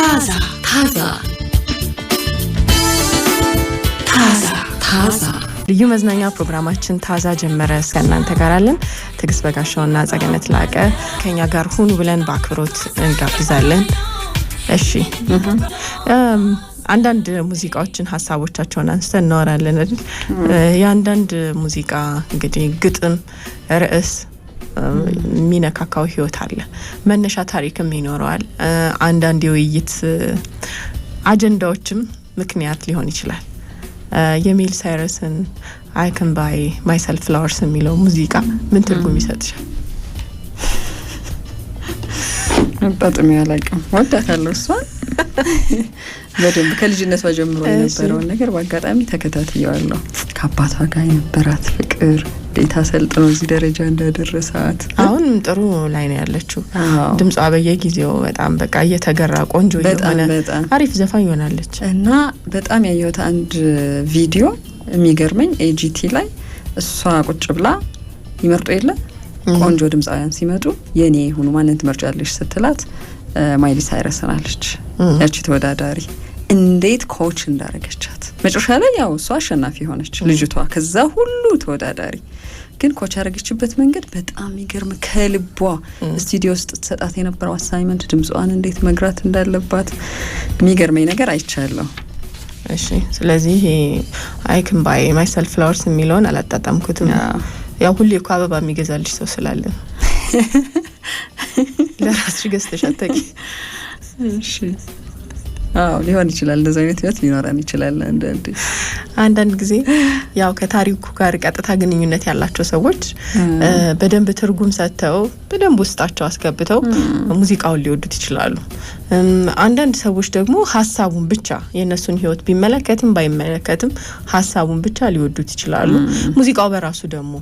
ታዛ ልዩ መዝናኛ ፕሮግራማችን ታዛ ጀመረ። እስከናንተ ጋር አለን። ትግስት በጋሻውና ጸገነት ላቀ ከኛ ጋር ሁኑ ብለን በአክብሮት እንጋብዛለን። እሺ አንዳንድ ሙዚቃዎችን ሀሳቦቻቸውን አንስተን እናወራለን አይደል? ያንዳንድ ሙዚቃ እንግዲህ ግጥም ርዕስ ሚነካካው ህይወት አለ። መነሻ ታሪክም ይኖረዋል። አንዳንድ የውይይት አጀንዳዎችም ምክንያት ሊሆን ይችላል። የሚል ሳይረስን I can buy myself flowers የሚለው ሙዚቃ ምን ትርጉም ይሰጥሻል? በጣም ያላቀም ወዳታለሁ እሷን በደንብ ከልጅነቷ ጀምሮ የነበረውን ነገር በአጋጣሚ ተከታትየዋለሁ። ከአባቷ ጋር የነበራት ፍቅር ዴታ ሰልጥኖ እዚህ ደረጃ እንዳደረሳት አሁን ጥሩ ላይ ነው ያለችው። ድምጿ በየጊዜው በጣም በቃ እየተገራ ቆንጆ የሆነ አሪፍ ዘፋኝ ሆናለች። እና በጣም ያየሁት አንድ ቪዲዮ የሚገርመኝ ኤጂቲ ላይ እሷ ቁጭ ብላ ይመርጡ የለ ቆንጆ ድምጻውያን ሲመጡ የኔ ሆኑ ማንን ትመርጫለሽ ስትላት ማይሊ ሳይረስ ናለች ያቺ ተወዳዳሪ። እንዴት ኮች እንዳረገቻት መጨረሻ ላይ ያው እሷ አሸናፊ ሆነች ልጅቷ ከዛ ሁሉ ተወዳዳሪ። ግን ኮች ያረገችበት መንገድ በጣም ይገርም። ከልቧ ስቱዲዮ ውስጥ ተሰጣት የነበረው አሳይመንት ድምጿን እንዴት መግራት እንዳለባት የሚገርመኝ ነገር አይቻለሁ። እሺ ስለዚህ I can buy myself flowers የሚለውን አላጣጣምኩትም። ያው ሁሌ እኮ አበባ የሚገዛልሽ ሰው ስላለ ለራስሽ ገዝተሽ አታውቂ። እሺ ሊሆን ይችላል። እንደዛ አይነት ህይወት ሊኖረን ይችላል። አንዳንድ ጊዜ ያው ከታሪኩ ጋር ቀጥታ ግንኙነት ያላቸው ሰዎች በደንብ ትርጉም ሰጥተው በደንብ ውስጣቸው አስገብተው ሙዚቃውን ሊወዱት ይችላሉ። አንዳንድ ሰዎች ደግሞ ሀሳቡን ብቻ የነሱን ህይወት ቢመለከትም ባይመለከትም ሀሳቡን ብቻ ሊወዱት ይችላሉ። ሙዚቃው በራሱ ደግሞ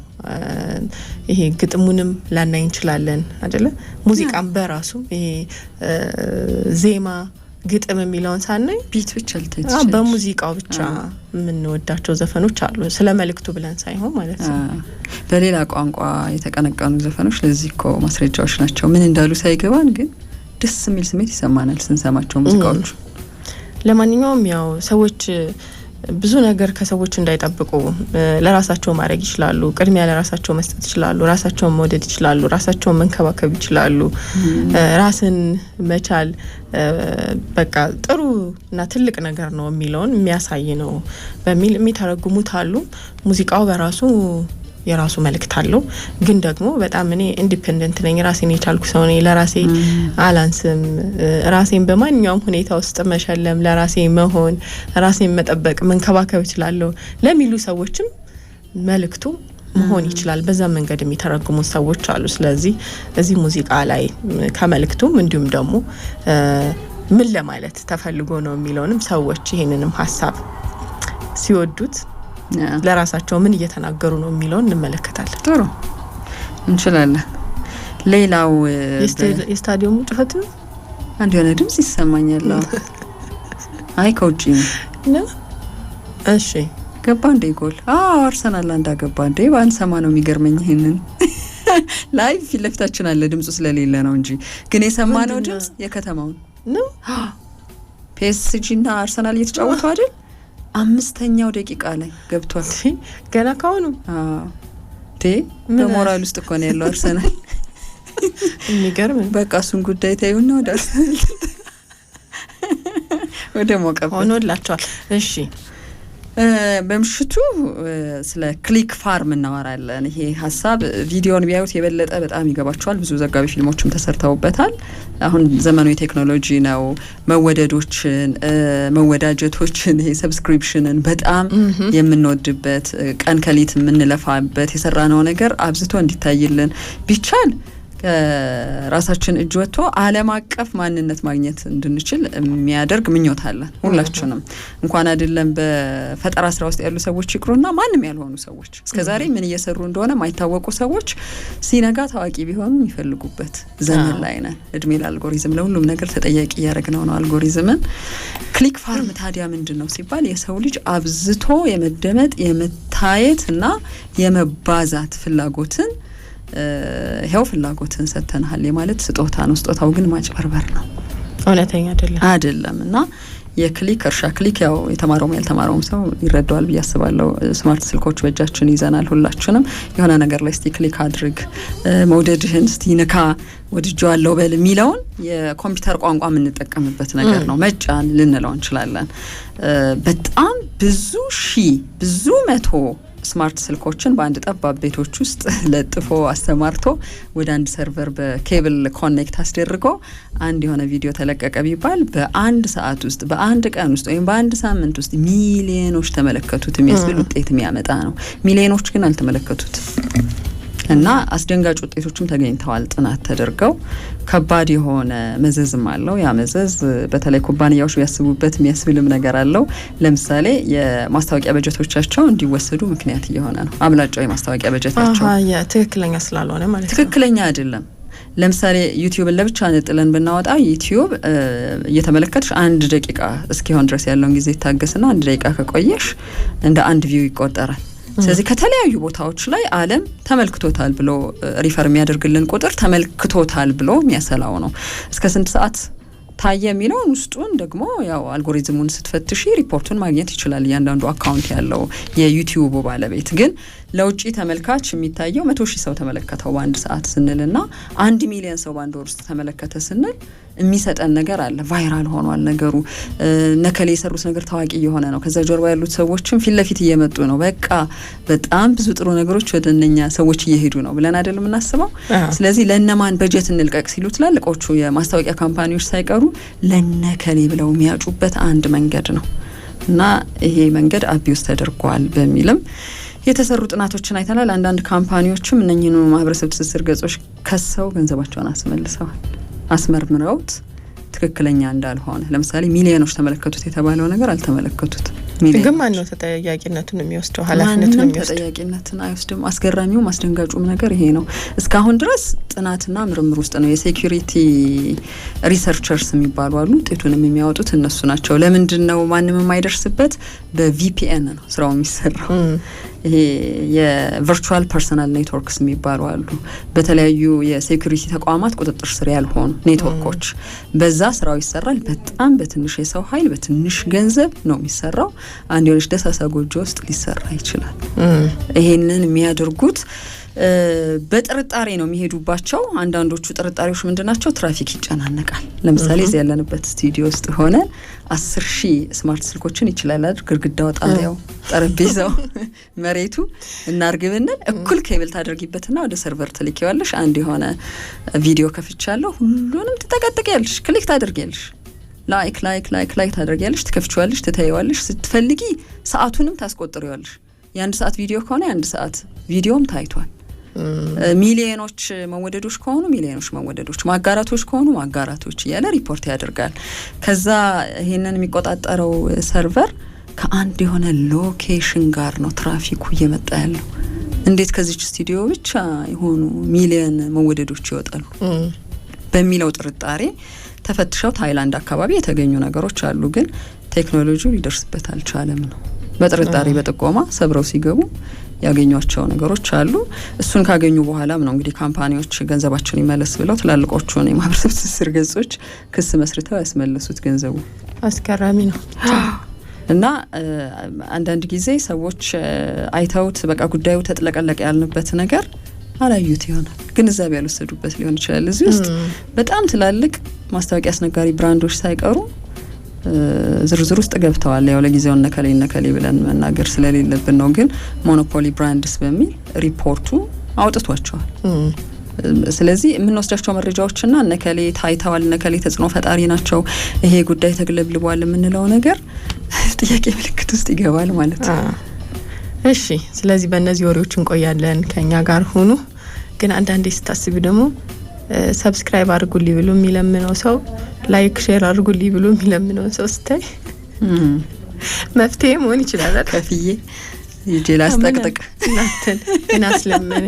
ይሄ ግጥሙንም ላናይ እንችላለን አይደለ? ሙዚቃም በራሱ ይሄ ዜማ ግጥም የሚለውን ሳናይ ቢት ብቻ በሙዚቃው ብቻ የምንወዳቸው ዘፈኖች አሉ። ስለ መልእክቱ ብለን ሳይሆን ማለት ነው። በሌላ ቋንቋ የተቀነቀኑ ዘፈኖች ለዚህ እኮ ማስረጃዎች ናቸው። ምን እንዳሉ ሳይገባን ግን ደስ የሚል ስሜት ይሰማናል ስንሰማቸው ሙዚቃዎቹ። ለማንኛውም ያው ሰዎች ብዙ ነገር ከሰዎች እንዳይጠብቁ ለራሳቸው ማድረግ ይችላሉ። ቅድሚያ ለራሳቸው መስጠት ይችላሉ። ራሳቸውን መውደድ ይችላሉ። ራሳቸውን መንከባከብ ይችላሉ። ራስን መቻል በቃ ጥሩ እና ትልቅ ነገር ነው የሚለውን የሚያሳይ ነው በሚል የሚተረጉሙት አሉ። ሙዚቃው በራሱ የራሱ መልእክት አለው። ግን ደግሞ በጣም እኔ ኢንዲፔንደንት ነኝ፣ ራሴን የቻልኩ ሰው ነኝ፣ ለራሴ አላንስም፣ ራሴን በማንኛውም ሁኔታ ውስጥ መሸለም፣ ለራሴ መሆን፣ ራሴን መጠበቅ፣ መንከባከብ እችላለሁ ለሚሉ ሰዎችም መልእክቱ መሆን ይችላል። በዛ መንገድ የሚተረጉሙ ሰዎች አሉ። ስለዚህ እዚህ ሙዚቃ ላይ ከመልእክቱም እንዲሁም ደግሞ ምን ለማለት ተፈልጎ ነው የሚለውንም ሰዎች ይሄንንም ሀሳብ ሲወዱት ለራሳቸው ምን እየተናገሩ ነው የሚለውን እንመለከታለን። ጥሩ እንችላለን። ሌላው የስታዲየሙ ጩኸት አንድ የሆነ ድምጽ ይሰማኛል። አይ ኮቺ ነው። እሺ ገባ እንደ ጎል አርሰናል እንዳገባ እንደ ባንሰማ ነው የሚገርመኝ። ይሄንን ላይቭ ፊት ለፊታችን አለ ድምጹ ስለሌለ ነው እንጂ ግን የሰማነው ድምጽ የከተማው ነው። ፒኤስጂ እና አርሰናል እየተጫወቱ አይደል? 5ኛው ደቂቃ ላይ ገብቷል። ገና ካሁኑ በሞራል ውስጥ እኮ ነው ያለው አርሰናል። የሚገርም በቃ እሱን ጉዳይ ታዩና ወደ አርሰናል ወደ ሞቀበት ሆኖላቸዋል። እሺ በምሽቱ ስለ ክሊክ ፋርም እናወራለን። ይሄ ሀሳብ ቪዲዮን ቢያዩት የበለጠ በጣም ይገባቸዋል። ብዙ ዘጋቢ ፊልሞችም ተሰርተውበታል። አሁን ዘመኑ የቴክኖሎጂ ነው። መወደዶችን መወዳጀቶችን ይሄ ሰብስክሪፕሽንን በጣም የምንወድበት ቀን ከሊት የምንለፋበት የሰራነው ነገር አብዝቶ እንዲታይልን ቢቻል ራሳችን እጅ ወጥቶ ዓለም አቀፍ ማንነት ማግኘት እንድንችል የሚያደርግ ምኞት አለን ሁላችንም። እንኳን አይደለም በፈጠራ ስራ ውስጥ ያሉ ሰዎች ይቅሩና ማንንም ያልሆኑ ሰዎች እስከዛሬ ምን እየሰሩ እንደሆነ ማይታወቁ ሰዎች ሲነጋ ታዋቂ ቢሆኑ የሚፈልጉበት ዘመን ላይ ነን። እድሜ ለአልጎሪዝም ለሁሉም ነገር ተጠያቂ ያደረግነው ነው አልጎሪዝምን። ክሊክ ፋርም ታዲያ ምንድነው ሲባል የሰው ልጅ አብዝቶ የመደመጥ የመታየትና የመባዛት ፍላጎትን ይሄው ፍላጎትን ሰተናል የማለት ስጦታ ነው። ስጦታው ግን ማጭበርበር ነው። እውነተኛ አይደለም እና የክሊክ እርሻ ክሊክ ያው የተማረውም ያልተማረውም ሰው ይረዳዋል ብዬ አስባለሁ። ስማርት ስልኮች በእጃችን ይዘናል ሁላችንም። የሆነ ነገር ላይ እስቲ ክሊክ አድርግ፣ መውደድህን እስቲ ንካ፣ ወድጄዋለሁ በል የሚለውን የኮምፒውተር ቋንቋ የምንጠቀምበት ነገር ነው። መጫን ልንለው እንችላለን። በጣም ብዙ መቶ ስማርት ስልኮችን በአንድ ጠባብ ቤቶች ውስጥ ለጥፎ አስተማርቶ ወደ አንድ ሰርቨር በኬብል ኮኔክት አስደርጎ አንድ የሆነ ቪዲዮ ተለቀቀ ቢባል በአንድ ሰዓት ውስጥ በአንድ ቀን ውስጥ ወይም በአንድ ሳምንት ውስጥ ሚሊዮኖች ተመለከቱት የሚያስብል ውጤት የሚያመጣ ነው። ሚሊዮኖች ግን አልተመለከቱት እና አስደንጋጭ ውጤቶችም ተገኝተዋል። ጥናት ተደርገው ከባድ የሆነ መዘዝም አለው። ያ መዘዝ በተለይ ኩባንያዎች ቢያስቡበት የሚያስብልም ነገር አለው። ለምሳሌ የማስታወቂያ በጀቶቻቸው እንዲወሰዱ ምክንያት እየሆነ ነው። አብላጫው የማስታወቂያ በጀታቸው ትክክለኛ ስላልሆነ ማለት ነው። ትክክለኛ አይደለም። ለምሳሌ ዩቲዩብን ለብቻ ነጥለን ብናወጣ ዩቲዩብ እየተመለከትሽ 1 ደቂቃ እስኪሆን ድረስ ያለውን ጊዜ ይታገስና 1 ደቂቃ ከቆየሽ እንደ አንድ ቪው ይቆጠራል። ስለዚህ ከተለያዩ ቦታዎች ላይ ዓለም ተመልክቶታል ብሎ ሪፈር የሚያደርግልን ቁጥር ተመልክቶታል ብሎ የሚያሰላው ነው። እስከ ስንት ሰዓት ታየ የሚለውን ውስጡን ደግሞ ያው አልጎሪዝሙን ስትፈትሺ ሪፖርቱን ማግኘት ይችላል እያንዳንዱ አካውንት ያለው የዩቲዩብ ባለቤት። ግን ለውጪ ተመልካች የሚታየው 100,000 ሰው ተመለከተው በአንድ ሰዓት ስንልና 1 ሚሊዮን ሰው በአንድ ወር ውስጥ ተመለከተ ስንል የሚሰጠን ነገር አለ። ቫይራል ሆኗል ነገሩ። ነከሌ የሰሩት ነገር ታዋቂ የሆነ ነው። ከዛ ጀርባ ያሉት ሰዎችም ፊት ለፊት እየመጡ ነው። በቃ በጣም ብዙ ጥሩ ነገሮች ወደ እነኛ ሰዎች እየሄዱ ነው ብለን አይደለም የምናስበው። ስለዚህ ለነማን በጀት እንልቀቅ ሲሉ ትላልቆቹ የማስታወቂያ ካምፓኒዎች ሳይቀሩ ለነከሌ ብለው የሚያጩበት አንድ መንገድ ነው እና ይሄ መንገድ አቢውስ ተደርጓል በሚልም የተሰሩ ጥናቶችን አይተናል። አንዳንድ ካምፓኒዎችም እነኚህኑ ማህበረሰብ ትስስር ገጾች ከሰው ገንዘባቸውን አስመልሰዋል። አስመርምረውት ትክክለኛ እንዳልሆነ ለምሳሌ ሚሊዮኖች ተመለከቱት የተባለው ነገር አልተመለከቱት። ግን ማን ነው ተጠያቂነቱን የሚወስደው? ኃላፊነቱን የሚወስደው? ተጠያቂነትን አይወስድም። አስገራሚውም አስደንጋጩም ነገር ይሄ ነው። እስካሁን ድረስ ጥናትና ምርምር ውስጥ ነው። የሴኩሪቲ ሪሰርቸርስ የሚባሉ አሉ። ውጤቱንም የሚያወጡት እነሱ ናቸው። ለምንድን ነው ማንም የማይደርስበት? በቪፒኤን ነው ስራው የሚሰራው። ይሄ የቨርቹዋል ፐርሰናል ኔትወርክስ የሚባሉ አሉ። በተለያዩ የሴኩሪቲ ተቋማት ቁጥጥር ስር ያልሆኑ ኔትወርኮች፣ በዛ ስራው ይሰራል። በጣም በትንሽ የሰው ኃይል በትንሽ ገንዘብ ነው የሚሰራው። አንድ የሆነች ደሳሳ ጎጆ ውስጥ ሊሰራ ይችላል። ይሄንን የሚያደርጉት በጥርጣሬ ነው የሚሄዱባቸው። አንዳንዶቹ ጥርጣሬዎች ምንድናቸው? ትራፊክ ይጨናነቃል። ለምሳሌ እዚህ ያለንበት ስቱዲዮ ውስጥ ሆነ 10,000 ስማርት ስልኮችን ይችላል አይደል? ግድግዳው፣ ጣሪያው፣ ጠረጴዛው፣ መሬቱ እናርግብና እኩል ኬብል ታደርጊበትና ወደ ሰርቨር ትልኪዋለሽ። አንድ የሆነ ቪዲዮ ከፍቻለሁ፣ ሁሉንም ትጠቀጥቂያለሽ፣ ክሊክ ታደርጊያለሽ፣ ላይክ ታደርጊያለሽ፣ ትከፍቺዋለሽ፣ ትታይዋለሽ። ስትፈልጊ ሰዓቱንም ታስቆጥሪዋለሽ። የ1 ሰዓት ቪዲዮ ከሆነ የ1 ሰዓት ቪዲዮም ታይቷል። ሚሊዮኖች መወደዶች ከሆኑ ሚሊዮኖች መወደዶች፣ ማጋራቶች ከሆኑ ማጋራቶች እያለ ሪፖርት ያደርጋል። ከዛ ይሄንን የሚቆጣጠረው ሰርቨር ከአንድ የሆነ ሎኬሽን ጋር ነው ትራፊኩ እየመጣ ያለው። እንዴት ከዚች ስቱዲዮ ብቻ የሆኑ ሚሊዮን መወደዶች ይወጣሉ በሚለው ጥርጣሬ ተፈትሸው ታይላንድ አካባቢ የተገኙ ነገሮች አሉ። ግን ቴክኖሎጂው ሊደርስበት አልቻለም ነው። በጥርጣሬ በጥቆማ ሰብረው ሲገቡ ያገኟቸው ነገሮች አሉ። እሱን ካገኙ በኋላም ነው እንግዲህ ካምፓኒዎች ገንዘባቸውን ይመለስ ብለው ትላልቆቹን የማህበረሰብ ትስስር ገጾች ክስ መስርተው ያስመለሱት ገንዘቡ። አስገራሚ ነው እና አንዳንድ ጊዜ ሰዎች አይተውት በቃ ጉዳዩ ተጥለቀለቀ ያልንበት ነገር አላዩት ይሆናል፣ ግንዛቤ ያልወሰዱበት ሊሆን ይችላል። እዚህ ውስጥ በጣም ትላልቅ ማስታወቂያ አስነጋሪ ብራንዶች ሳይቀሩ ዝርዝር ውስጥ ገብተዋል። ያው ለጊዜው ነከሌ ብለን መናገር ስለሌለብን ነው። ግን ሞኖፖሊ ብራንድስ በሚል ሪፖርቱ አውጥቷቸዋል። ስለዚህ የምንወስዳቸው መረጃዎችና ነከሌ ታይተዋል፣ ነከሌ ተጽዕኖ ፈጣሪ ናቸው፣ ይሄ ጉዳይ ተግለብልቧል የምንለው ነገር ጥያቄ ምልክት ውስጥ ይገባል ማለት ነው። እሺ፣ ስለዚህ በእነዚህ ወሬዎች እንቆያለን። ከኛ ጋር ሁኑ። ግን አንዳንዴ ስታስቢ ደግሞ ሰብስክራይብ አድርጉልኝ ብሎ የሚለምነው ሰው፣ ላይክ ሼር አድርጉልኝ ብሎ የሚለምነው ሰው ስታይ መፍትሄ መሆን ይችላል። ከፍዬ ይጄላ አስጠቅጥቅ እናንተን እናስለምን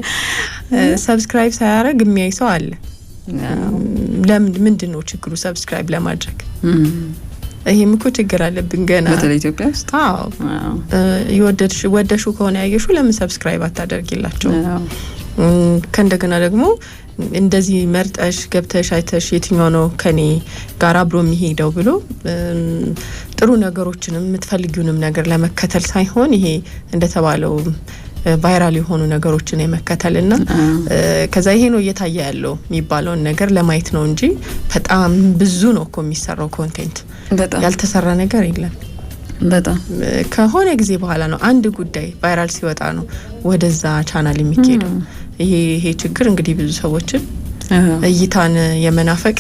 ሰብስክራይብ ሳያደርግ የሚያይ ሰው አለ። ምንድን ነው ችግሩ? ሰብስክራይብ ለማድረግ ይሄም እኮ ችግር አለብን ገና በተለይ ኢትዮጵያ ውስጥ። ወደሹ ከሆነ ያየሹ ለምን ሰብስክራይብ አታደርጊላቸው? ከእንደገና ደግሞ እንደዚህ መርጠሽ ገብተሽ አይተሽ የትኛው ነው ከኔ ጋር አብሮ የሚሄደው ብሎ ጥሩ ነገሮችንም የምትፈልጊውንም ነገር ለመከተል ሳይሆን ይሄ እንደተባለው ቫይራል የሆኑ ነገሮችን የመከተልና ከዛ ይሄ ነው እየታየ ያለው የሚባለውን ነገር ለማየት ነው እንጂ በጣም ብዙ ነው እኮ የሚሰራው ኮንቴንት ያልተሰራ ነገር የለም በጣም ከሆነ ጊዜ በኋላ ነው አንድ ጉዳይ ቫይራል ሲወጣ ነው ወደዛ ቻናል የሚኬደው ይሄ ችግር እንግዲህ ብዙ ሰዎችን እይታን የመናፈቅ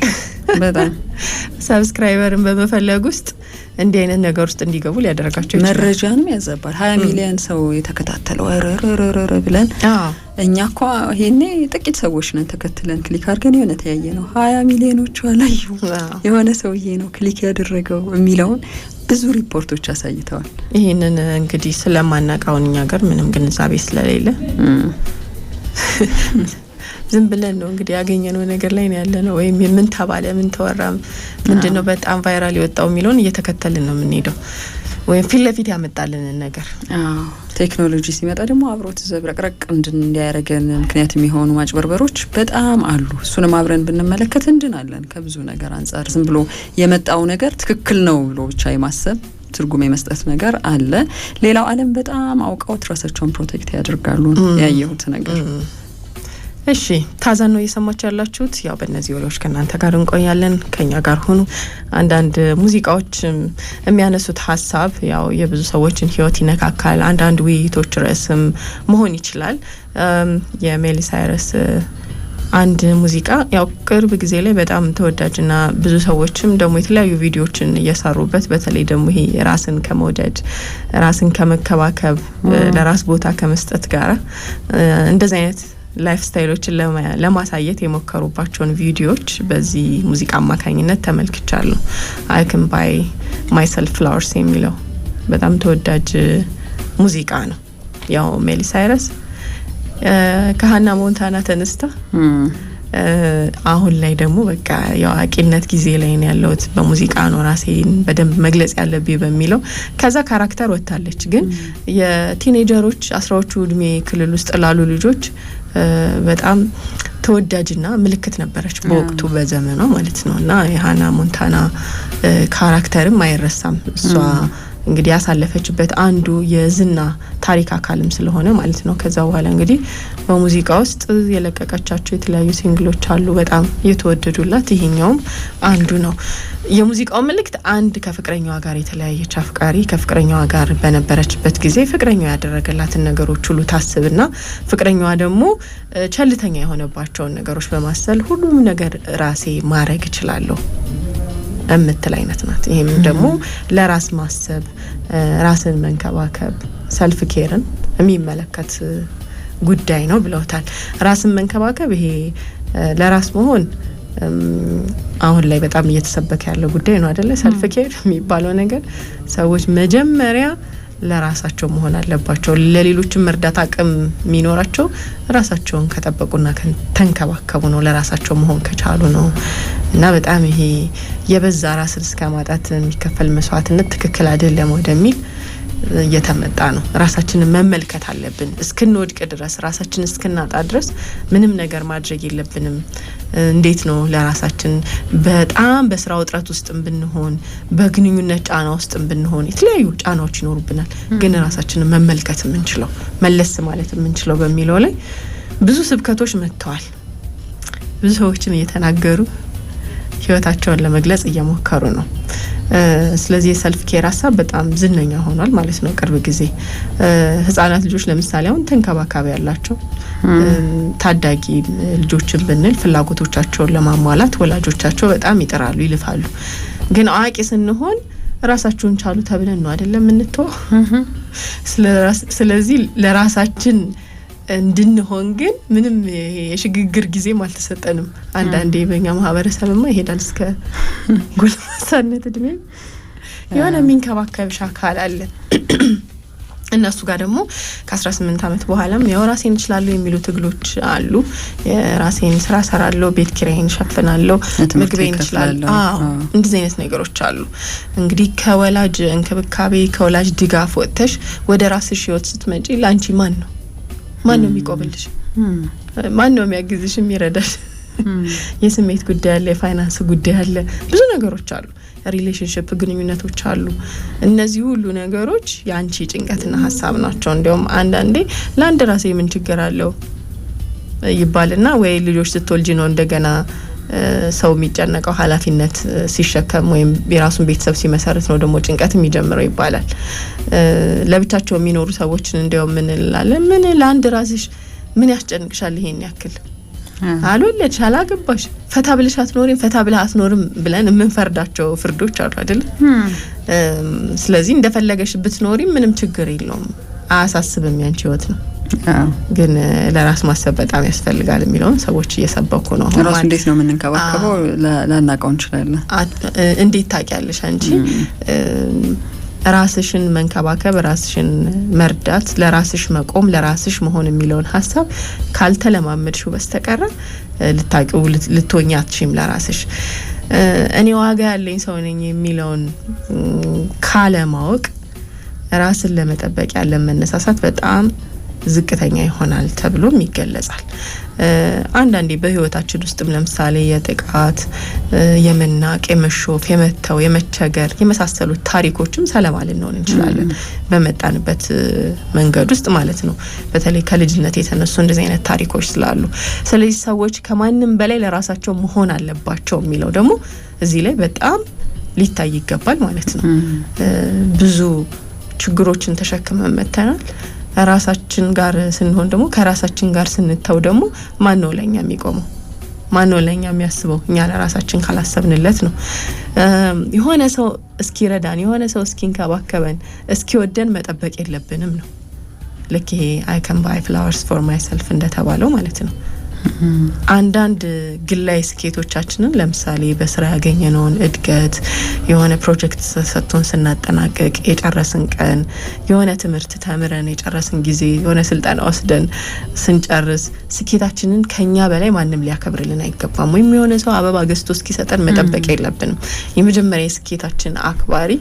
በጣም ሰብስክራይበርን በመፈለግ ውስጥ እንዲህ አይነት ነገር ውስጥ እንዲገቡ ሊያደርጋቸው ይችላል መረጃንም ያዘባል 20 ሚሊዮን ሰው የተከታተለው አረረረረ ብለን እኛ እኮ ይሄኔ ጥቂት ሰዎች ነን ተከትለን ክሊክ አድርገን የሆነ ተያየ ነው 20 ሚሊዮኖቹ አላዩ የሆነ ሰውዬ ነው ክሊክ ያደረገው የሚለውን ብዙ ሪፖርቶች አሳይተዋል ይሄንን እንግዲህ ስለማናውቀው እኛ ጋር ምንም ግንዛቤ ስለሌለ ዝም ብለን ነው እንግዲህ ያገኘነው ነገር ላይ ነው ያለነው ወይም ምን ተባለ ምን ተወራም ምንድነው በጣም ቫይራል የወጣው ሚሊዮን እየተከተልን ነው የምንሄደው ወይም ፊት ለፊት ያመጣልን ነገር ቴክኖሎጂ ሲመጣ ደግሞ አብሮት ዘብረቅረቅ እንዲያረገን ምክንያት የሚሆኑ ማጭበርበሮች በጣም አሉ እሱንም አብረን ብንመለከት እንድናለን ከብዙ ነገር አንፃር ዝም ብሎ የመጣው ነገር ትክክል ነው ብሎ ብቻ የማሰብ ትርጉም የመስጠት ነገር አለ ሌላው ዓለም በጣም አውቀው ራሳቸውን ፕሮቴክት ያደርጋሉ ያየሁት ነገር እሺ ታዛን ነው እየሰማችሁ ያላችሁት ያው በእነዚህ ወሬዎች ከናንተ ጋር እንቆያለን ከኛ ጋር ሆኑ አንዳንድ ሙዚቃዎች የሚያነሱት ሐሳብ ያው የብዙ ሰዎችን ህይወት ይነካካል አንዳንድ ውይይቶች ርዕስም መሆን ይችላል የሜሊ ሳይረስ አንድ ሙዚቃ ያው ቅርብ ጊዜ ላይ በጣም ተወዳጅና ብዙ ሰዎችም ደግሞ የተለያዩ ቪዲዮዎችን እየሰሩበት በተለይ ደግሞ ይሄ ራስን ከመውደድ ራስን ከመከባከብ ለራስ ቦታ ከመስጠት ጋር እንደዚህ አይነት ላይፍ ስታይሎችን ለማሳየት የሞከሩባቸውን ቪዲዮዎች በዚህ ሙዚቃ አማካኝነት ተመልክቻለሁ I can buy myself flowers የሚለው በጣም ተወዳጅ ሙዚቃ ነው ያው ሜሊ ሳይረስ ከሃና ሞንታና ተነስታ አሁን ላይ ደግሞ በቃ የዋቂነት ጊዜ ላይ ነው ያለውት በሙዚቃ ነው ራሴን በደንብ መግለጽ ያለብኝ በሚለው ከዛ ካራክተር ወጣለች ግን የቲኔጀሮች 10ዎቹ እድሜ ክልል ውስጥ ላሉ ልጆች በጣም ተወዳጅና ምልክት ነበረች በወቅቱ በዘመኗ ማለት ነውና የሃና ሞንታና ካራክተርም አይረሳም እሷ እንግዲህ ያሳለፈችበት አንዱ የዝና ታሪክ አካልም ስለሆነ ማለት ነው ከዛ በኋላ እንግዲህ በሙዚቃ ውስጥ የለቀቀቻቸው የተለያዩ ሲንግሎች አሉ በጣም የተወደዱላት ይሄኛውም አንዱ ነው የሙዚቃው መልእክት አንድ ከፍቅረኛዋ ጋር የተለያየች አፍቃሪ ከፍቅረኛዋ ጋር በነበረችበት ጊዜ ፍቅረኛዋ ያደረገላትን ነገሮች ሁሉ ታስብና ፍቅረኛዋ ደግሞ ቸልተኛ የሆነባቸውን ነገሮች በማሰል ሁሉም ነገር ራሴ ማድረግ እችላለሁ እምትል አይነት ናት ይሄም ደግሞ ለራስ ማሰብ ራስን መንከባከብ ሰልፍ ኬርን የሚመለከት ጉዳይ ነው ብለውታል ራስን መንከባከብ ይሄ ለራስ መሆን አሁን ላይ በጣም እየተሰበከ ያለው ጉዳይ ነው አይደለ ሰልፍ ኬር የሚባለው ነገር ሰዎች መጀመሪያ ለራሳቸው መሆን አለባቸው ለሌሎችም መርዳት አቅም የሚኖራቸው ራሳቸውን ከጠበቁና ተንከባከቡ ነው ለራሳቸው መሆን ከቻሉ ነው እና በጣም ይሄ የበዛ ራስን እስከማጣት የሚከፈል መስዋዕትነት ትክክል አይደለም ወደሚል እየተመጣ ነው ራሳችንን መመልከት አለብን እስክንወድቅ ድረስ ራሳችንን እስክናጣ ድረስ ምንም ነገር ማድረግ የለብንም እንዴት ነው ለራሳችን በጣም በስራ ውጥረት ውስጥም ብንሆን በግንኙነት ጫና ውስጥም ብንሆን የተለያዩ ጫናዎች ይኖሩብናል ግን ራሳችንን መመልከት የምንችለው መለስ ማለት የምንችለው በሚለው ላይ ብዙ ስብከቶች መጥተዋል ብዙ ሰዎችን እየተናገሩ ህይወታቸውን ለመግለጽ እየሞከሩ ነው ስለዚህ የሰልፍ ኬር ሀሳብ በጣም ዝነኛ ሆኗል ማለት ነው ቅርብ ጊዜ ህፃናት ልጆች ለምሳሌ አሁን ተንከባካቢ ያላቸው ታዳጊ ልጆችን ብንል ፍላጎቶቻቸውን ለማሟላት ወላጆቻቸው በጣም ይጥራሉ ይልፋሉ ግን አዋቂ ስንሆን ራሳቸውን ቻሉ ተብለን ነው አይደለም እንተው ስለዚህ ለራሳችን እንድንሆን ግን ምንም የሽግግር ጊዜ ማልተሰጠንም አንዳንዴ በእኛ ማህበረሰብማ ይሄዳል እስከ ጎልማሳነት እድሜ የሆነ የሚንከባከብሽ አካል አለ እነሱ ጋር ደግሞ ከ18 አመት በኋላም ያው ራሴን እችላለሁ የሚሉ ትግሎች አሉ የራሴን ስራ ሰራለሁ ቤት ኪራይን ሸፍናለሁ ምግቤን እችላለሁ እንደዚህ አይነት ነገሮች አሉ እንግዲህ ከወላጅ እንክብካቤ ከወላጅ ድጋፍ ወጥተሽ ወደ ራስሽ ህይወት ስትመጪ ላንቺ ማን ነው የሚቆብልሽ ማን ነው የሚያግዝሽ የሚረዳሽ? የስሜት ጉዳይ አለ፣ የፋይናንስ ጉዳይ አለ፣ ብዙ ነገሮች አሉ፣ ሪሌሽንሺፕ ግንኙነቶች አሉ። እነዚህ ሁሉ ነገሮች ያንቺ ጭንቀትና ሀሳብ ናቸው። እንደውም አንዳንዴ ለአንድ ራሴ ምን ችግር አለው ይባልና ወይ ልጆች ስትወልጂ ነው እንደገና ሰው የሚጨነቀው ኃላፊነት ሲሸከም ወይም የራሱን ቤተሰብ ሲመሰርት ነው ደግሞ ጭንቀት የሚጀምረው ይባላል። ለብቻቸው የሚኖሩ ሰዎችን እንደውም ምን እንላለን? ምን ለአንድ ራስሽ ምን ያስጨንቅሻል ይሄን ያክል? አልወለድሽ፣ አላገባሽ፣ ፈታ ብለሽ አትኖሪም፣ ፈታ ብለህ አትኖርም ብለን የምንፈርዳቸው ፍርዶች አሉ አይደል? ስለዚህ እንደፈለገሽ ብትኖሪ ምንም ችግር የለውም፣ አያሳስብም፣ ያንቺ ህይወት ነው። ግን ለራስ ማሰብ በጣም ያስፈልጋል የሚለውን ሰዎች እየሰበኩ ነው። ራስ እንዴት ነው የምንንከባከበው ላናውቀው እንችላለን። እንዴት ታውቂያለሽ አንቺ? ራስሽን መንከባከብ፣ ራስሽን መርዳት፣ ለራስሽ መቆም፣ ለራስሽ መሆን የሚለውን ሀሳብ ካልተለማመድሽው በስተቀር ልታቂው ልትሆኚ አትችይም። ለራስሽ እኔ ዋጋ ያለኝ ሰው ነኝ የሚለውን ካለማወቅ ራስን ለመጠበቅ ያለ መነሳሳት በጣም ዝቅተኛ ይሆናል ተብሎም ይገለጻል። አንዳንዴ በህይወታችን ውስጥም ለምሳሌ የጥቃት፣ የመናቅ፣ የመሾፍ፣ የመተው፣ የመቸገር የመሳሰሉት ታሪኮችም ሰለባ ልንሆን እንችላለን በመጣንበት መንገድ ውስጥ ማለት ነው። በተለይ ከልጅነት የተነሱ እንደዚህ አይነት ታሪኮች ስላሉ፣ ስለዚህ ሰዎች ከማንም በላይ ለራሳቸው መሆን አለባቸው የሚለው ደግሞ እዚህ ላይ በጣም ሊታይ ይገባል ማለት ነው። ብዙ ችግሮችን ተሸክመን መተናል። ራሳችን ጋር ስንሆን ደግሞ ከራሳችን ጋር ስንተው ደግሞ ማን ነው ለኛ የሚቆመው? ማን ነው ለኛ የሚያስበው? እኛ ለራሳችን ካላሰብንለት ነው። የሆነ ሰው እስኪረዳን፣ የሆነ ሰው እስኪንከባከበን፣ እስኪወደን መጠበቅ የለብንም ነው። ልክ ይሄ I can buy flowers for myself እንደተባለው ማለት ነው። አንዳንድ ግላይ ስኬቶቻችንን ለምሳሌ በስራ ያገኘነውን እድገት፣ የሆነ ፕሮጀክት ሰጥቶን ስናጠናቀቅ የጨረስን ቀን፣ የሆነ ትምህርት ተምረን የጨረስን ጊዜ፣ የሆነ ስልጠና ወስደን ስንጨርስ ስኬታችንን ከኛ በላይ ማንም ሊያከብርልን አይገባም። ወይም የሆነ ሰው አበባ ገዝቶ እስኪሰጠን መጠበቅ የለብንም። የመጀመሪያ የስኬታችን አክባሪ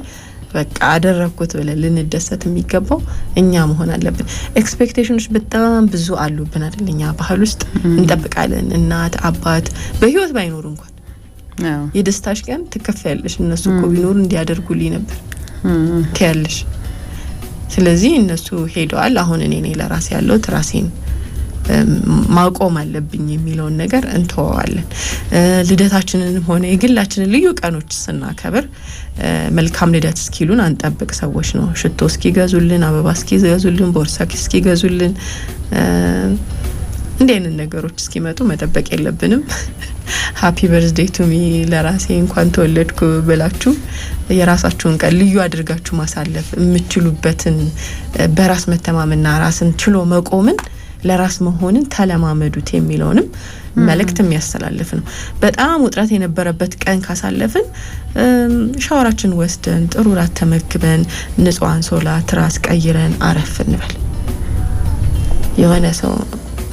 በቃ አደረኩት ብለን ልንደሰት የሚገባው እኛ መሆን አለብን። ኤክስፔክቴሽኖች በጣም ብዙ አሉብን አይደል? እኛ ባህል ውስጥ እንጠብቃለን። እናት አባት በህይወት ባይኖሩ እንኳን የደስታሽ ቀን ትከፍያለሽ። እነሱ እኮ ቢኖሩ እንዲያደርጉልኝ ነበር ትያለሽ። ስለዚህ እነሱ ሄደዋል። አሁን እኔ ነኝ ለራሴ ያለሁት፣ ራሴን ማቆም አለብኝ የሚለውን ነገር እንተዋዋለን። ልደታችንን ሆነ የግላችንን ልዩ ቀኖች ስናከብር መልካም ልደት እስኪሉን አንጠብቅ ሰዎች ነው። ሽቶ እስኪገዙልን፣ አበባ እስኪገዙልን፣ ቦርሳ እስኪገዙልን፣ እንዲህ አይነት ነገሮች እስኪመጡ መጠበቅ የለብንም። ሃፒ በርዝዴይ ቱ ሚ ለራሴ እንኳን ተወለድኩ ብላችሁ የራሳችሁን ቀን ልዩ አድርጋችሁ ማሳለፍ የምትችሉበትን በራስ መተማመንና ራስን ችሎ መቆምን፣ ለራስ መሆንን ተለማመዱት የሚለውንም መልእክት የሚያስተላልፍ ነው። በጣም ውጥረት የነበረበት ቀን ካሳለፍን ሻወራችን ወስደን ጥሩ ራት ተመግበን ንጹህ አንሶላ ትራስ ቀይረን አረፍ እንበል። የሆነ ሰው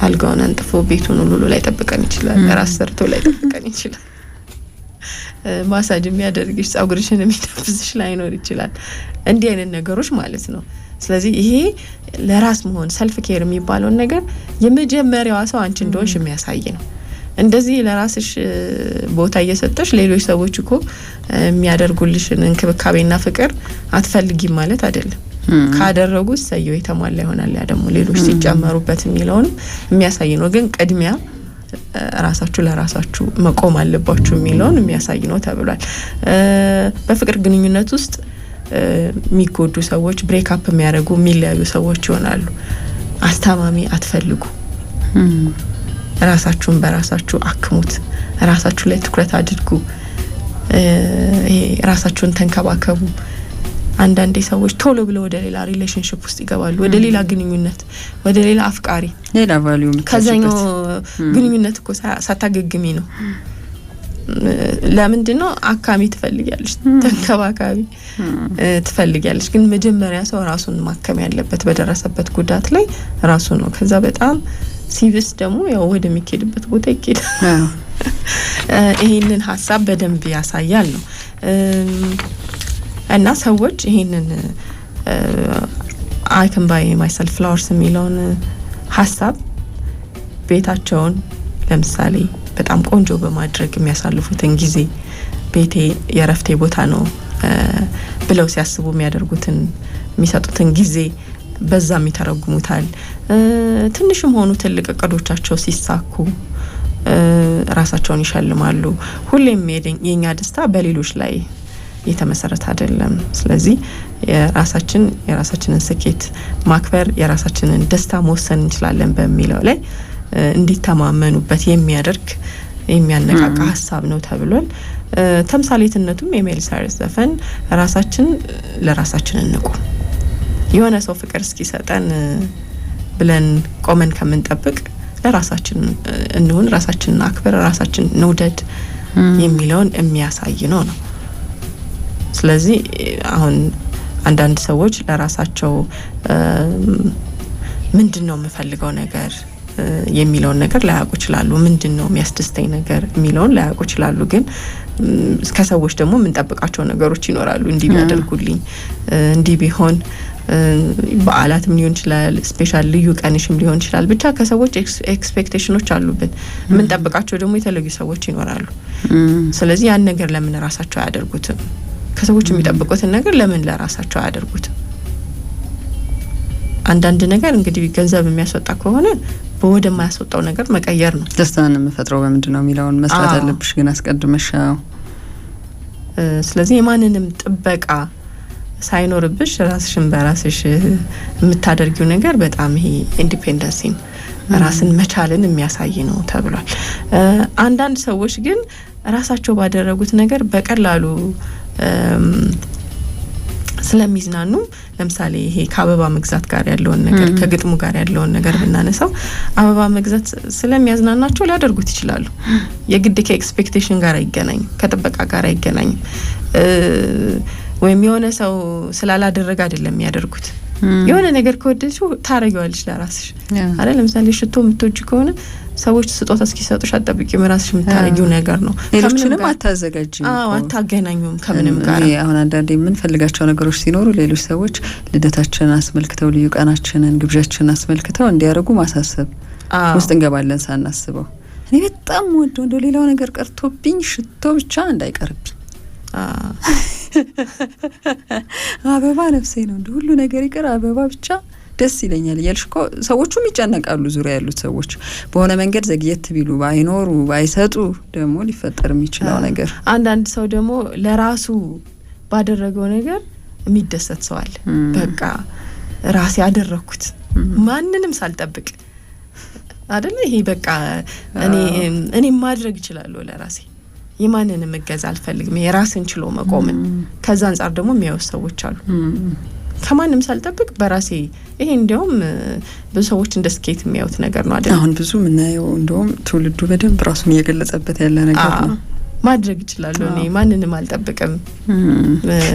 አልጋውን አንጥፎ ቤቱን ሁሉ ላይ ጠብቀን ይችላል። ራስ ሰርቶ ላይ ጠብቀን ይችላል። ማሳጅ የሚያደርግሽ ጸጉርሽን የሚጠብስሽ ላይኖር ይችላል። እንዲህ አይነት ነገሮች ማለት ነው። ስለዚህ ይሄ ለራስ መሆን ሰልፍ ኬር የሚባለውን ነገር የመጀመሪያዋ ሰው አንቺ እንደሆንሽ የሚያሳይ ነው። እንደዚህ ለራስሽ ቦታ እየሰጠሽ ሌሎች ሰዎች እኮ የሚያደርጉልሽን እንክብካቤና ፍቅር አትፈልጊም ማለት አይደለም። ካደረጉ ሰየው የተሟላ ይሆናል። ያ ደግሞ ሌሎች ሲጨመሩበት የሚለውን የሚያሳይ ነው። ግን ቅድሚያ ራሳችሁ ለራሳችሁ መቆም አለባችሁ የሚለውን የሚያሳይ ነው ተብሏል። በፍቅር ግንኙነት ውስጥ የሚጎዱ ሰዎች፣ ብሬክ አፕ የሚያደርጉ የሚለያዩ ሰዎች ይሆናሉ። አስታማሚ አትፈልጉ። ራሳችሁን በራሳችሁ አክሙት። ራሳችሁ ላይ ትኩረት አድርጉ። ራሳችሁን ተንከባከቡ። አንዳንዴ ሰዎች ቶሎ ብለው ወደ ሌላ ሪሌሽንሺፕ ውስጥ ይገባሉ፣ ወደ ሌላ ግንኙነት፣ ወደ ሌላ አፍቃሪ፣ ሌላ ቫልዩ ከዛኛው ግንኙነት እኮ ሳታገግሚ ነው። ለምንድን ነው አካሚ ትፈልጊያለሽ፣ ተንከባካቢ ትፈልጊያለሽ። ግን መጀመሪያ ሰው ራሱን ማከም ያለበት በደረሰበት ጉዳት ላይ ራሱ ነው። ከዛ በጣም ሲብስ ደግሞ ያው ወደሚኬድበት ቦታ ይኬዳል። ይሄንን ሀሳብ በደንብ ያሳያል ነው። እና ሰዎች ይሄንን I can buy myself flowers የሚለውን ሀሳብ ቤታቸውን ለምሳሌ በጣም ቆንጆ በማድረግ የሚያሳልፉትን ጊዜ ቤቴ የረፍቴ ቦታ ነው ብለው ሲያስቡ የሚያደርጉትን የሚሰጡትን ጊዜ በዛም ይተረጉሙታል። ትንሽም ሆኑ ትልቅ እቅዶቻቸው ሲሳኩ ራሳቸውን ይሸልማሉ። ሁሌም የኛ ደስታ በሌሎች ላይ የተመሰረተ አይደለም። ስለዚህ የራሳችንን ስኬት ማክበር፣ የራሳችንን ደስታ መወሰን እንችላለን በሚለው ላይ እንዲተማመኑበት የሚያደርግ የሚያነቃቃ ሀሳብ ነው ተብሏል። ተምሳሌትነቱም የሚሊ ሳይረስ ዘፈን ራሳችን ለራሳችን እንቁ፣ የሆነ ሰው ፍቅር እስኪሰጠን ብለን ቆመን ከምንጠብቅ ለራሳችን እንሁን፣ ራሳችንን አክብር፣ ራሳችን እንውደድ የሚለውን የሚያሳይ ነው። ስለዚህ አሁን አንዳንድ ሰዎች ለራሳቸው ምንድነው የምፈልገው ነገር የሚለውን ነገር ላያውቁ ይችላሉ። ምንድነው የሚያስደስተኝ ነገር የሚለውን ላያውቁ ይችላሉ። ግን ከሰዎች ደግሞ የምንጠብቃቸው ነገሮች ይኖራሉ። እንዲህ ቢያደርጉልኝ፣ እንዲህ ቢሆን፣ በዓላትም ሊሆን ይችላል፣ ስፔሻል ልዩ ቀንሽም ሊሆን ይችላል። ብቻ ከሰዎች ኤክስፔክቴሽኖች አሉብን። የምንጠብቃቸው ደግሞ የተለዩ ሰዎች ይኖራሉ። ስለዚህ ያን ነገር ለምን ራሳቸው አያደርጉትም? ከሰዎች የሚጠብቁትን ነገር ለምን ለራሳቸው አያደርጉትም? አንዳንድ ነገር እንግዲህ ገንዘብ የሚያስወጣ ከሆነ ወደ ማያስወጣው ነገር መቀየር ነው። ደስታን የምፈጥረው በምንድነው የሚለውን መስራት አለብሽ ግን አስቀድመሻው። ስለዚህ የማንንም ጥበቃ ሳይኖርብሽ ራስሽን በራስሽ የምታደርጊው ነገር በጣም ይሄ ኢንዲፔንደንሲን ራስን መቻልን የሚያሳይ ነው ተብሏል። አንዳንድ ሰዎች ግን ራሳቸው ባደረጉት ነገር በቀላሉ ስለሚዝናኑ ለምሳሌ ይሄ ከአበባ መግዛት ጋር ያለውን ነገር ከግጥሙ ጋር ያለውን ነገር ብናነሳው አበባ መግዛት ስለሚያዝናናቸው ሊያደርጉት ይችላሉ። የግድ ከኤክስፔክቴሽን ጋር አይገናኝም፣ ከጥበቃ ጋር አይገናኝም። ወይም የሆነ ሰው ስላላደረገ አይደለም የሚያደርጉት። የሆነ ነገር ከወደድሽው ታረጊዋለሽ ለራስሽ አይደል? ለምሳሌ ሽቶ የምትወጂ ከሆነ ሰዎች ስጦታ እስኪሰጡሽ አጠብቂው ራስሽ የምታረጊው ነገር ነው። ሌሎችንም አታዘጋጂም። አታገናኙም ከምንም ጋር። አሁን አንዳንዴ የምንፈልጋቸው ነገሮች ሲኖሩ ሌሎች ሰዎች ልደታችንን አስመልክተው ልዩ ቀናችንን ግብዣችንን አስመልክተው እንዲያደርጉ ማሳሰብ ውስጥ እንገባለን ሳናስበው። እኔ በጣም ወደው እንደው ሌላው ነገር ቀርቶብኝ ሽቶ ብቻ እንዳይቀርብኝ አበባ ነፍሴ ነው እንደ ሁሉ ነገር ይቀር አበባ ብቻ ደስ ይለኛል እያልሽ እኮ ሰዎቹም ይጨነቃሉ። ዙሪያ ያሉት ሰዎች በሆነ መንገድ ዘግየት ቢሉ ባይኖሩ ባይሰጡ ደግሞ ሊፈጠር የሚችለው ነገር። አንዳንድ ሰው ደግሞ ለራሱ ባደረገው ነገር የሚደሰት ሰው አለ። በቃ ራሴ ያደረኩት ማንንም ሳልጠብቅ አይደለ? ይሄ በቃ እኔ ማድረግ ይችላል ለራሴ የማንንም እገዛ አልፈልግም፣ የራስን ችሎ መቆምን። ከዛ አንፃር ደግሞ የሚያዩ ሰዎች አሉ። ከማንም ሳልጠብቅ በራሴ ይሄ እንደውም ብዙ ሰዎች እንደ ስኬት የሚያዩት ነገር ነው አይደል? አሁን ብዙ ምናየው እንደውም ትውልዱ በደንብ ራሱን እየገለጸበት ያለ ነገር ነው። ማድረግ ይችላል እኔ ማንንም አልጠብቅም፣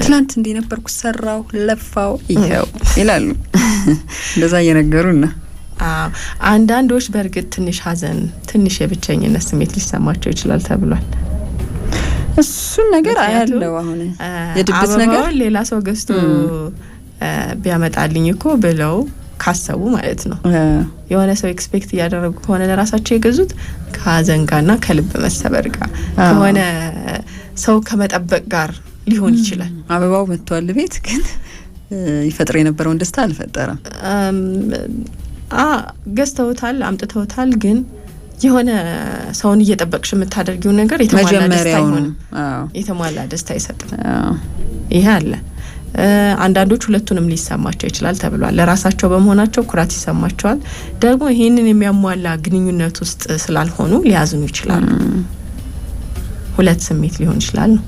ትላንት እንዲህ ነበርኩ፣ ሰራው፣ ለፋው ይሄው ይላሉ። እንደዛ እየነገሩና አንዳንዶች በእርግጥ ትንሽ ሀዘን፣ ትንሽ የብቸኝነት ስሜት ሊሰማቸው ይችላል ተብሏል። እሱን ነገር አያለው። አሁን የድብት ነገር ሌላ ሰው ገዝቶ ቢያመጣልኝ እኮ ብለው ካሰቡ ማለት ነው። የሆነ ሰው ኤክስፔክት እያደረጉ ከሆነ ለራሳቸው የገዙት ከሀዘን ጋርና ከልብ መሰበር ጋር ከሆነ ሰው ከመጠበቅ ጋር ሊሆን ይችላል። አበባው መጥቷል ቤት ግን ይፈጥር የነበረውን ደስታ አልፈጠረም። ገዝተውታል፣ አምጥተውታል ግን የሆነ ሰውን እየጠበቅሽ የምታደርጊው ነገር የተሟላ ደስታ አይሆንም። የተሟላ ደስታ አይሰጥም። ይሄ አለ። አንዳንዶች ሁለቱንም ሊሰማቸው ይችላል ተብሏል። ለራሳቸው በመሆናቸው ኩራት ይሰማቸዋል። ደግሞ ይሄንን የሚያሟላ ግንኙነት ውስጥ ስላልሆኑ ሊያዝኑ ይችላሉ። ሁለት ስሜት ሊሆን ይችላል ነው።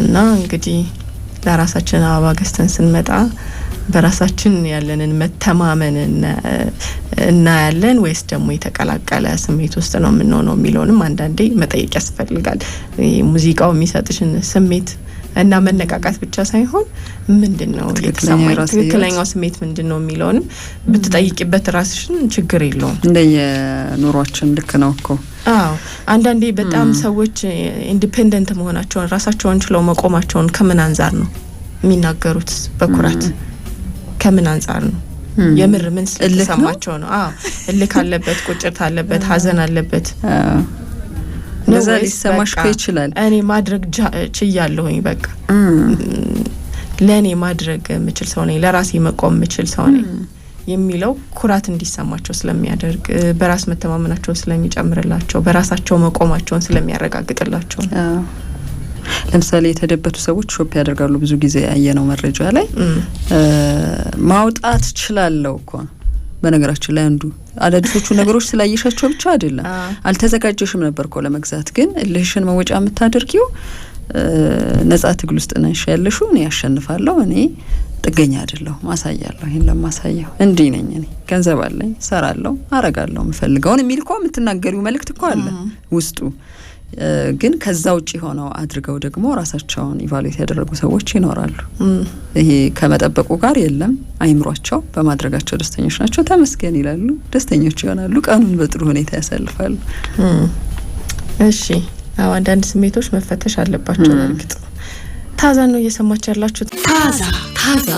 እና እንግዲህ ለራሳችን አበባ ገዝተን ስንመጣ በራሳችን ያለንን መተማመን እናያለን ወይስ ደግሞ የተቀላቀለ ስሜት ውስጥ ነው የምንሆነው የሚለውንም አንዳንዴ መጠየቅ ያስፈልጋል። ሙዚቃው የሚሰጥሽን ስሜት እና መነቃቃት ብቻ ሳይሆን ምንድነው የተሰማኝ ትክክለኛው ስሜት ምንድነው የሚለውንም ብትጠይቂበት ራስሽን ችግር የለውም። እንደየኑሯችን ልክ ነው እኮ። አንዳንዴ በጣም ሰዎች ኢንዲፔንደንት መሆናቸውን ራሳቸውን ችለው መቆማቸውን ከምን አንፃር ነው የሚናገሩት? በኩራት ከምን አንፃር ነው? የምር ምን ስለተሰማቸው ነው እልክ አለበት ቁጭት አለበት ሀዘን አለበት ለዛ ሊሰማሽ ይችላል እኔ ማድረግ ችያለሁኝ በቃ ለኔ ማድረግ ምችል ሰው ነኝ ለራሴ መቆም ምችል ሰው ነኝ የሚለው ኩራት እንዲሰማቸው ስለሚያደርግ በራስ መተማመናቸው ስለሚጨምርላቸው በራሳቸው መቆማቸውን ስለሚያረጋግጥላቸው ለምሳሌ የተደበቱ ሰዎች ሾፕ ያደርጋሉ ብዙ ጊዜ ያየነው መረጃ ላይ ማውጣት ይችላልው እኮ በነገራችን ላይ አንዱ አዳዲሶቹ ነገሮች ስላየሻቸው ብቻ አይደለም አልተዘጋጀሽም ነበርኮ ለመግዛት ግን እልህሽን መወጫ የምታደርጊው ነጻ ትግል ውስጥ ነሽ ያለሽው እኔ ያሸንፋለሁ እኔ ጥገኛ አይደለሁ ማሳያለሁ ይሄን ለማሳያው እንዴ ነኝ እኔ ገንዘብ አለኝ ሰራለሁ አረጋለሁ ምፈልገውን የሚልኮ የምትናገሪው መልእክት እኮ አለ ውስጡ ግን ከዛ ውጪ ሆነው አድርገው ደግሞ ራሳቸውን ኢቫሉዌት ያደረጉ ሰዎች ይኖራሉ ይሄ ከመጠበቁ ጋር የለም አይምሯቸው በማድረጋቸው ደስተኞች ናቸው ተመስገን ይላሉ ደስተኞች ይሆናሉ ቀኑን በጥሩ ሁኔታ ያሳልፋሉ እሺ አንዳንድ ስሜቶች መፈተሽ አለባቸው እርግጥ ታዛ ነው እየሰማች ያላችሁ ታዛ